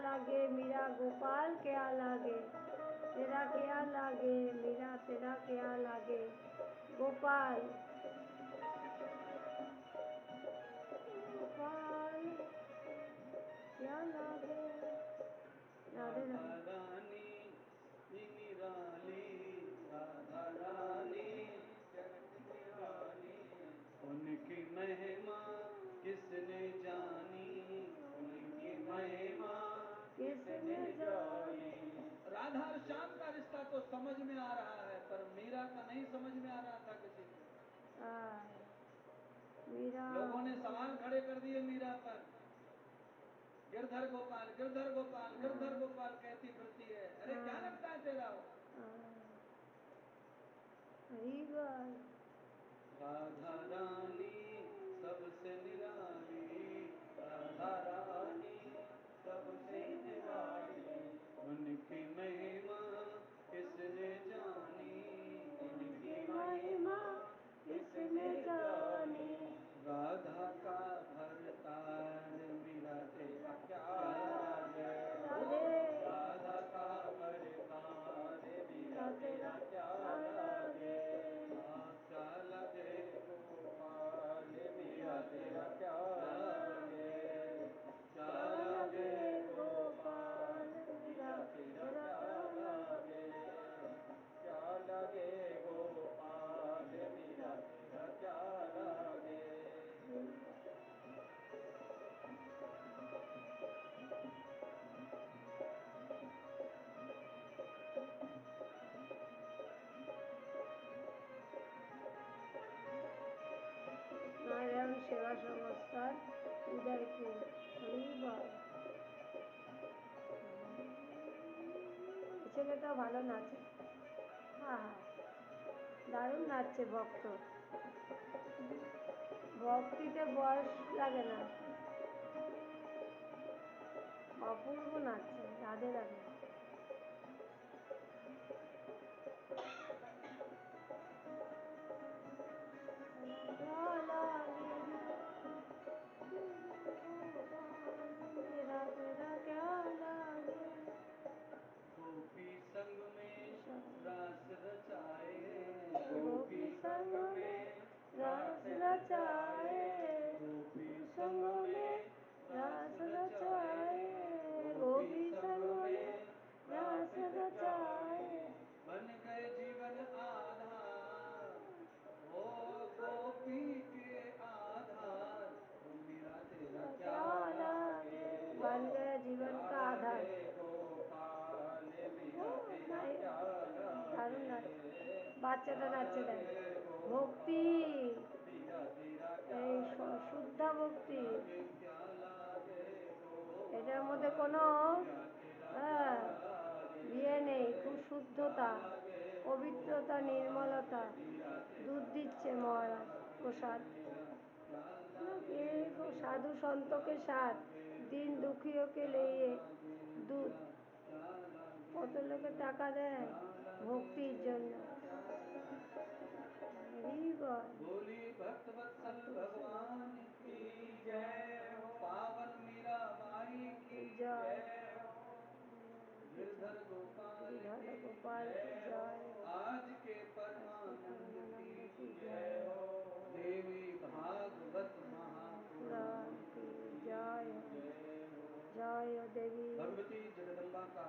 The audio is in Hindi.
लागे मीरा गोपाल क्या लागे, तेरा क्या लागे मीरा तेरा क्या लागे गोपाल गोपाल क्या लागे। राधे रानी निराली, राधा रानी जगत निराली, उनकी महिमा किसने जानी, उनकी महिमा किसने जानी। राधा और श्याम का रिश्ता तो समझ में आ रहा है, पर मीरा का नहीं समझ में आ रहा था किसी को। मीरा लोगों ने सवाल खड़े कर दिए मीरा पर, गिरधर गोपाल गिरधर गोपाल गिरधर गोपाल कहती फिरती है, अरे क्या लगता है तेरा वो। राधा रानी सबसे निराली, राधा रानी सबसे निराली, उनकी महिमा किसने जानी, उनकी महिमा किसने जानी। राधा का भरतार मीरा तेरा क्या लागे, राधा का भरतार मीरा तेरा क्या लागे, क्या लगे गोपाल मीरा तेरा क्या लगे, क्या लगे गोपाल मीरा तेरा क्या लगे, क्या लगे गोपाल मीरा तेरा क्या लगे। नारायण सेवा संस्थान उदयपुर। ছেলেটা ভালো নাচে, দারুণ নাচছে ভক্ত, ভক্তিতে বয়স লাগে না, অপূর্ব নাচছে। রাধে রাধে। गोपी संग में रास रचाए, गोपी संग में रास रचाए, गोपी संग में रास रचाए, गोपी संग में रास रचाए, बन गए जीवन आधार, ओ गोपी के आधार, ओ मीरा तेरा क्या लागे, बन गया जीवन का आधार। गोपाल मीरा तेरा क्या लागे, বাচ্চাটা নাচছে দেখ, ভক্তি এই শুদ্ধ ভক্তি, এটার মধ্যে কোনো ইয়ে নেই, খুব শুদ্ধতা, পবিত্রতা, নির্মলতা, দুধ দিচ্ছে মহারাজ প্রসাদ, साधु संतों के साथ दिन दुखियों के लिए दूध, কত লোকে টাকা দেয় ভক্তির জন্য। बोली भक्त वत्सल भगवान की जय हो, पावन मीरा बाई की जय हो, गिरधर गोपाल की जय हो, आज के परमानंद की जय हो, देवी भागवत महापुराण की जय हो, जय हो देवी भगवती जगदम्बा का